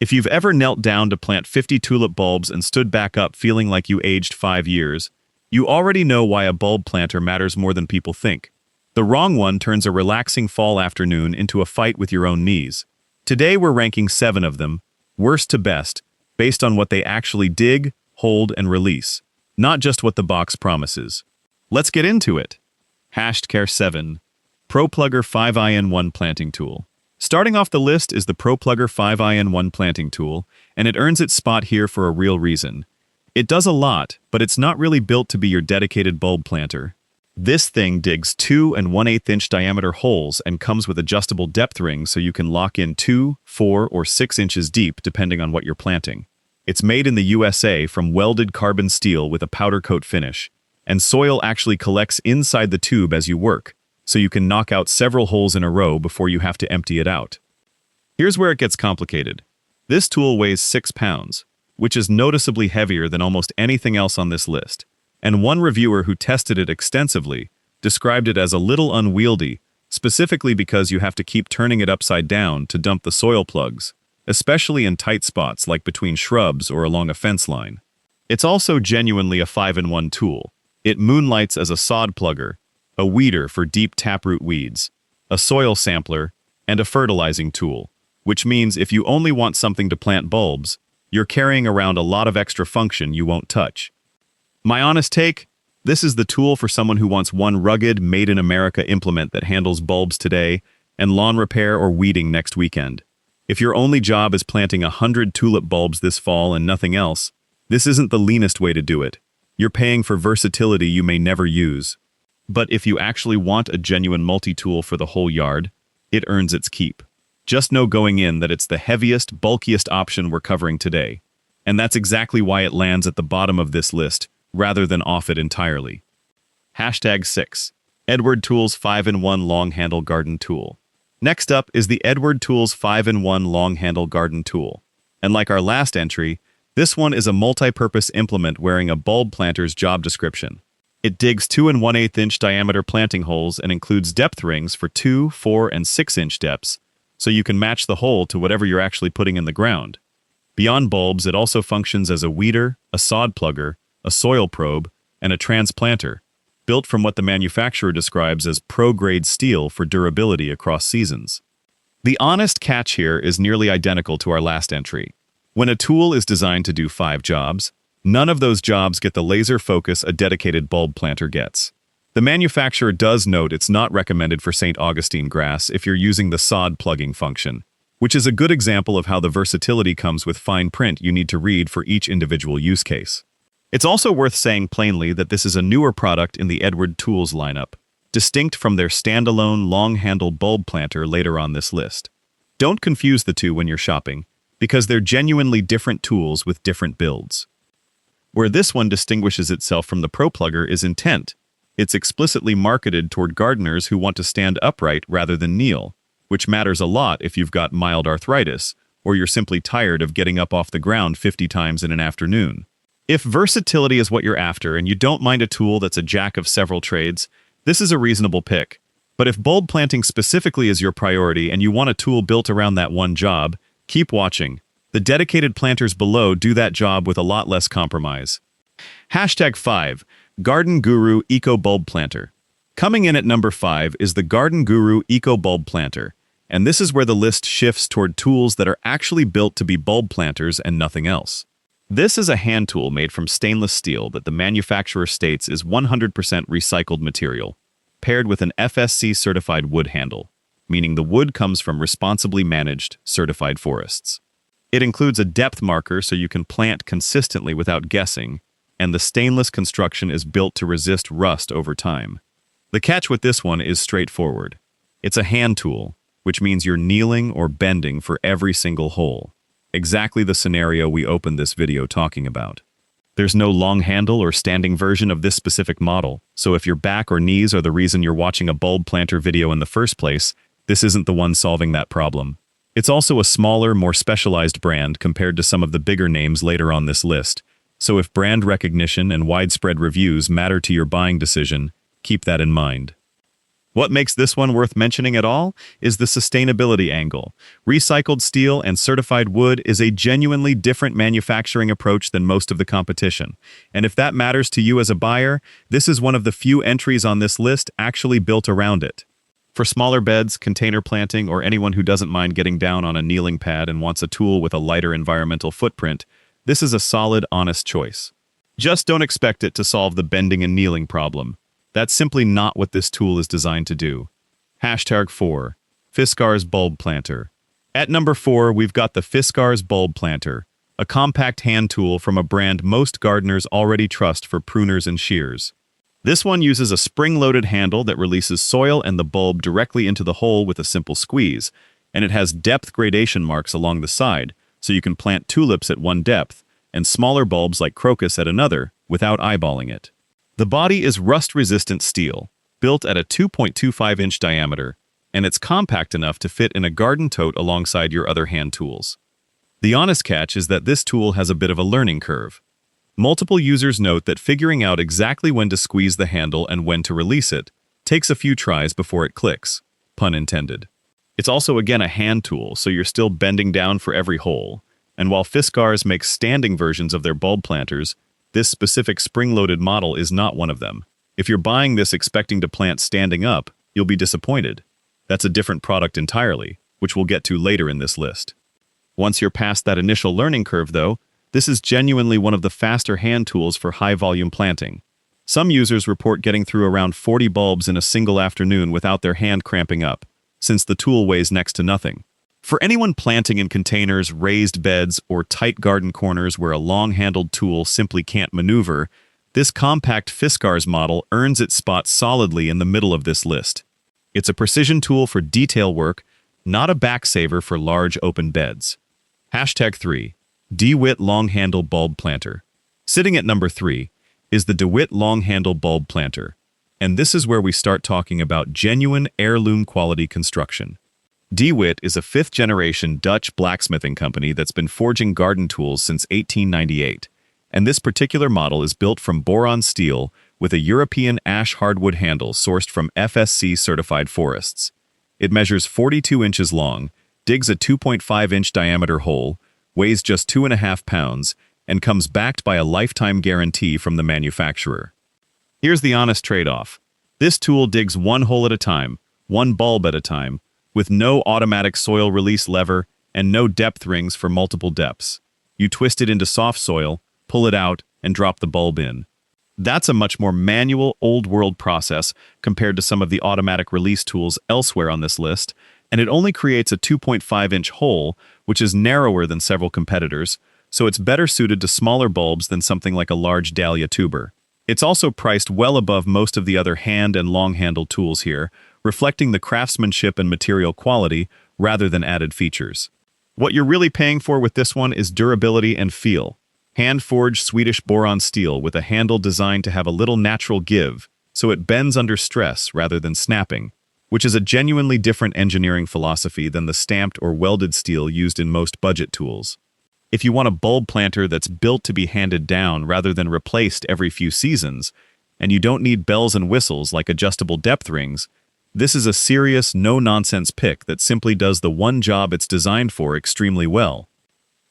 If you've ever knelt down to plant 50 tulip bulbs and stood back up feeling like you aged 5 years, you already know why a bulb planter matters more than people think. The wrong one turns a relaxing fall afternoon into a fight with your own knees. Today we're ranking 7 of them, worst to best, based on what they actually dig, hold, and release, not just what the box promises. Let's get into it. Hashtag 7. ProPlugger 5in1 Planting Tool. Starting off the list is the ProPlugger 5in1 Planting Tool, and it earns its spot here for a real reason. It does a lot, but it's not really built to be your dedicated bulb planter. This thing digs 2 1/8 inch diameter holes and comes with adjustable depth rings so you can lock in 2, 4, or 6 inches deep depending on what you're planting. It's made in the USA from welded carbon steel with a powder coat finish, and soil actually collects inside the tube as you work, so you can knock out several holes in a row before you have to empty it out. Here's where it gets complicated. This tool weighs 6 pounds, which is noticeably heavier than almost anything else on this list, and one reviewer who tested it extensively described it as a little unwieldy, specifically because you have to keep turning it upside down to dump the soil plugs, especially in tight spots like between shrubs or along a fence line. It's also genuinely a 5-in-1 tool. It moonlights as a sod plugger, a weeder for deep taproot weeds, a soil sampler, and a fertilizing tool, which means if you only want something to plant bulbs, you're carrying around a lot of extra function you won't touch. My honest take? This is the tool for someone who wants one rugged, made-in-America implement that handles bulbs today and lawn repair or weeding next weekend. If your only job is planting 100 tulip bulbs this fall and nothing else, this isn't the leanest way to do it. You're paying for versatility you may never use. But if you actually want a genuine multi-tool for the whole yard, it earns its keep. Just know going in that it's the heaviest, bulkiest option we're covering today. And that's exactly why it lands at the bottom of this list, rather than off it entirely. Hashtag 6. Edward Tools 5-in-1 Long Handle Garden Tool. Next up is the Edward Tools 5-in-1 Long Handle Garden Tool. And like our last entry, this one is a multi-purpose implement wearing a bulb planter's job description. It digs 2 1/8 inch diameter planting holes and includes depth rings for 2, 4, and 6 inch depths, so you can match the hole to whatever you're actually putting in the ground. Beyond bulbs, it also functions as a weeder, a sod plugger, a soil probe, and a transplanter, built from what the manufacturer describes as pro-grade steel for durability across seasons. The honest catch here is nearly identical to our last entry. When a tool is designed to do 5 jobs, none of those jobs get the laser focus a dedicated bulb planter gets. The manufacturer does note it's not recommended for St. Augustine grass if you're using the sod plugging function, which is a good example of how the versatility comes with fine print you need to read for each individual use case. It's also worth saying plainly that this is a newer product in the Edward Tools lineup, distinct from their standalone long-handled bulb planter later on this list. Don't confuse the two when you're shopping, because they're genuinely different tools with different builds. Where this one distinguishes itself from the ProPlugger is intent. It's explicitly marketed toward gardeners who want to stand upright rather than kneel, which matters a lot if you've got mild arthritis, or you're simply tired of getting up off the ground 50 times in an afternoon. If versatility is what you're after and you don't mind a tool that's a jack of several trades, this is a reasonable pick. But if bulb planting specifically is your priority and you want a tool built around that one job, keep watching. The dedicated planters below do that job with a lot less compromise. Hashtag 5. Garden Guru Eco Bulb Planter. Coming in at number 5 is the Garden Guru Eco Bulb Planter, and this is where the list shifts toward tools that are actually built to be bulb planters and nothing else. This is a hand tool made from stainless steel that the manufacturer states is 100% recycled material, paired with an FSC-certified wood handle, meaning the wood comes from responsibly managed, certified forests. It includes a depth marker so you can plant consistently without guessing, and the stainless construction is built to resist rust over time. The catch with this one is straightforward. It's a hand tool, which means you're kneeling or bending for every single hole. Exactly the scenario we opened this video talking about. There's no long handle or standing version of this specific model, so if your back or knees are the reason you're watching a bulb planter video in the first place, this isn't the one solving that problem. It's also a smaller, more specialized brand compared to some of the bigger names later on this list, so if brand recognition and widespread reviews matter to your buying decision, keep that in mind. What makes this one worth mentioning at all is the sustainability angle. Recycled steel and certified wood is a genuinely different manufacturing approach than most of the competition. And if that matters to you as a buyer, this is one of the few entries on this list actually built around it. For smaller beds, container planting, or anyone who doesn't mind getting down on a kneeling pad and wants a tool with a lighter environmental footprint, this is a solid, honest choice. Just don't expect it to solve the bending and kneeling problem. That's simply not what this tool is designed to do. Hashtag 4. Fiskars Bulb Planter. At number 4, we've got the Fiskars Bulb Planter, a compact hand tool from a brand most gardeners already trust for pruners and shears. This one uses a spring-loaded handle that releases soil and the bulb directly into the hole with a simple squeeze, and it has depth gradation marks along the side, so you can plant tulips at one depth and smaller bulbs like crocus at another without eyeballing it. The body is rust-resistant steel, built at a 2.25-inch diameter, and it's compact enough to fit in a garden tote alongside your other hand tools. The honest catch is that this tool has a bit of a learning curve. Multiple users note that figuring out exactly when to squeeze the handle and when to release it takes a few tries before it clicks, pun intended. It's also again a hand tool, so you're still bending down for every hole, and while Fiskars makes standing versions of their bulb planters, this specific spring-loaded model is not one of them. If you're buying this expecting to plant standing up, you'll be disappointed. That's a different product entirely, which we'll get to later in this list. Once you're past that initial learning curve, though, this is genuinely one of the faster hand tools for high-volume planting. Some users report getting through around 40 bulbs in a single afternoon without their hand cramping up, since the tool weighs next to nothing. For anyone planting in containers, raised beds, or tight garden corners where a long-handled tool simply can't maneuver, this compact Fiskars model earns its spot solidly in the middle of this list. It's a precision tool for detail work, not a backsaver for large open beds. Hashtag 3. DeWit Long-Handle Bulb Planter. Sitting at number 3 is the DeWit Long-Handle Bulb Planter, and this is where we start talking about genuine heirloom quality construction. DeWit is a fifth-generation Dutch blacksmithing company that's been forging garden tools since 1898, and this particular model is built from boron steel with a European ash hardwood handle sourced from FSC-certified forests. It measures 42 inches long, digs a 2.5-inch diameter hole, weighs just 2.5 pounds, and comes backed by a lifetime guarantee from the manufacturer. Here's the honest trade-off. This tool digs one hole at a time, one bulb at a time, with no automatic soil release lever and no depth rings for multiple depths. You twist it into soft soil, pull it out, and drop the bulb in. That's a much more manual, old-world process compared to some of the automatic release tools elsewhere on this list, and it only creates a 2.5-inch hole, which is narrower than several competitors, so it's better suited to smaller bulbs than something like a large dahlia tuber. It's also priced well above most of the other hand and long-handled tools here, reflecting the craftsmanship and material quality rather than added features. What you're really paying for with this one is durability and feel. Hand-forged Swedish boron steel with a handle designed to have a little natural give, so it bends under stress rather than snapping, which is a genuinely different engineering philosophy than the stamped or welded steel used in most budget tools. If you want a bulb planter that's built to be handed down rather than replaced every few seasons, and you don't need bells and whistles like adjustable depth rings, this is a serious, no-nonsense pick that simply does the one job it's designed for extremely well.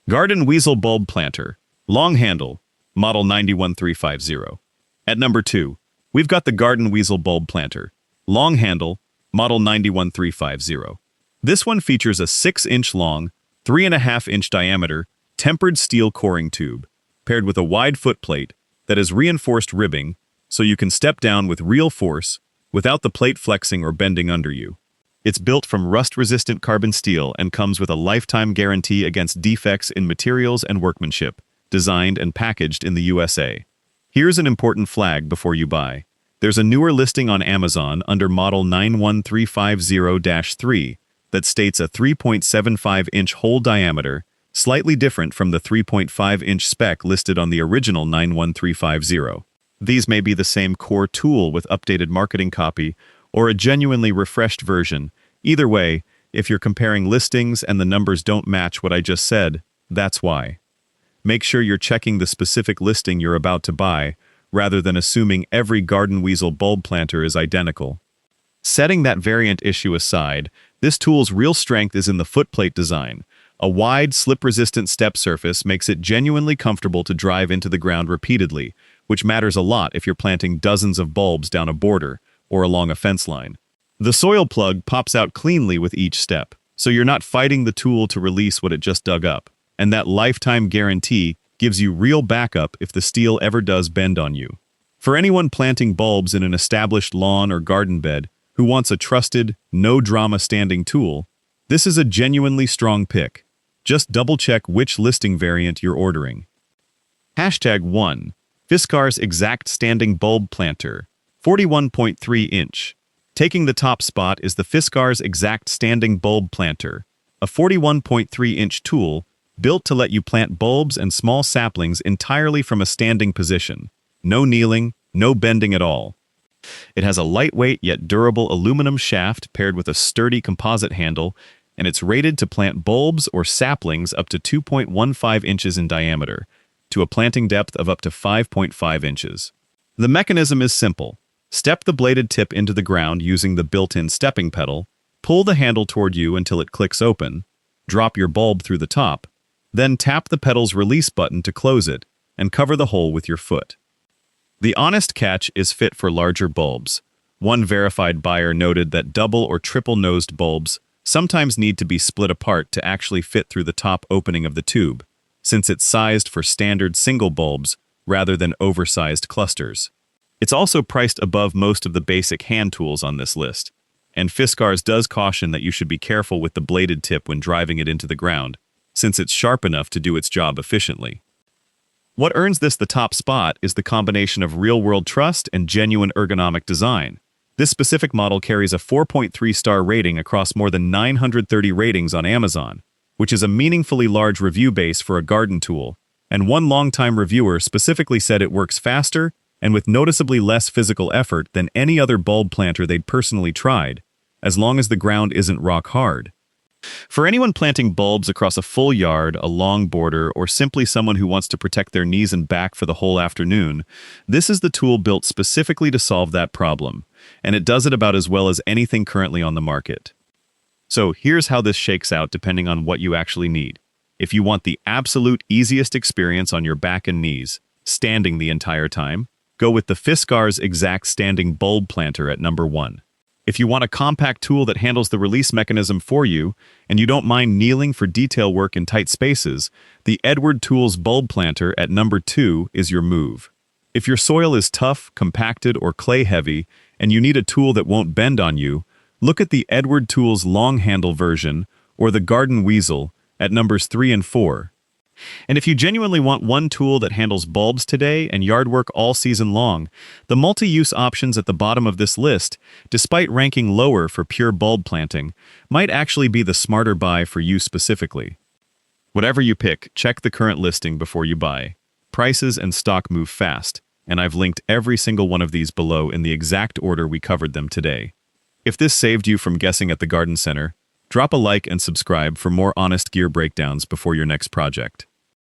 Garden Weasel Bulb Planter. Long handle, model 91350. At number 2, we've got the Garden Weasel Bulb Planter. Long handle, model 91350. This one features a 6-inch long, 3.5-inch diameter, tempered steel coring tube, paired with a wide footplate that has reinforced ribbing so you can step down with real force without the plate flexing or bending under you. It's built from rust-resistant carbon steel and comes with a lifetime guarantee against defects in materials and workmanship, designed and packaged in the USA. Here's an important flag before you buy. There's a newer listing on Amazon under model 91350-3 that states a 3.75-inch hole diameter, slightly different from the 3.5-inch spec listed on the original 91350. These may be the same core tool with updated marketing copy, or a genuinely refreshed version. Either way, if you're comparing listings and the numbers don't match what I just said, that's why. Make sure you're checking the specific listing you're about to buy, rather than assuming every Garden Weasel bulb planter is identical. Setting that variant issue aside, this tool's real strength is in the footplate design. A wide, slip-resistant step surface makes it genuinely comfortable to drive into the ground repeatedly, which matters a lot if you're planting dozens of bulbs down a border or along a fence line. The soil plug pops out cleanly with each step, so you're not fighting the tool to release what it just dug up, and that lifetime guarantee gives you real backup if the steel ever does bend on you. For anyone planting bulbs in an established lawn or garden bed who wants a trusted, no-drama standing tool, this is a genuinely strong pick. Just double-check which listing variant you're ordering. #1. Fiskars Xact Standing Bulb Planter, 41.3 inch. Taking the top spot is the Fiskars Xact Standing Bulb Planter, a 41.3 inch tool built to let you plant bulbs and small saplings entirely from a standing position. No kneeling, no bending at all. It has a lightweight yet durable aluminum shaft paired with a sturdy composite handle, and it's rated to plant bulbs or saplings up to 2.15 inches in diameter, to a planting depth of up to 5.5 inches. The mechanism is simple. Step the bladed tip into the ground using the built-in stepping pedal, pull the handle toward you until it clicks open, drop your bulb through the top, then tap the pedal's release button to close it, and cover the hole with your foot. The honest catch is fit for larger bulbs. One verified buyer noted that double or triple-nosed bulbs sometimes need to be split apart to actually fit through the top opening of the tube, since it's sized for standard single bulbs rather than oversized clusters. It's also priced above most of the basic hand tools on this list, and Fiskars does caution that you should be careful with the bladed tip when driving it into the ground, since it's sharp enough to do its job efficiently. What earns this the top spot is the combination of real-world trust and genuine ergonomic design. This specific model carries a 4.3-star rating across more than 930 ratings on Amazon, which is a meaningfully large review base for a garden tool, and one longtime reviewer specifically said it works faster and with noticeably less physical effort than any other bulb planter they'd personally tried, as long as the ground isn't rock hard. For anyone planting bulbs across a full yard, a long border, or simply someone who wants to protect their knees and back for the whole afternoon, this is the tool built specifically to solve that problem, and it does it about as well as anything currently on the market. So here's how this shakes out depending on what you actually need. If you want the absolute easiest experience on your back and knees, standing the entire time, go with the Fiskars Xact Standing Bulb Planter at #1. If you want a compact tool that handles the release mechanism for you, and you don't mind kneeling for detail work in tight spaces, the Edward Tools Bulb Planter at #2 is your move. If your soil is tough, compacted, or clay-heavy, and you need a tool that won't bend on you, look at the Edward Tools Long Handle version or the Garden Weasel at numbers 3 and 4. And if you genuinely want one tool that handles bulbs today and yard work all season long, the multi-use options at the bottom of this list, despite ranking lower for pure bulb planting, might actually be the smarter buy for you specifically. Whatever you pick, check the current listing before you buy. Prices and stock move fast, and I've linked every single one of these below in the exact order we covered them today. If this saved you from guessing at the garden center, drop a like and subscribe for more honest gear breakdowns before your next project.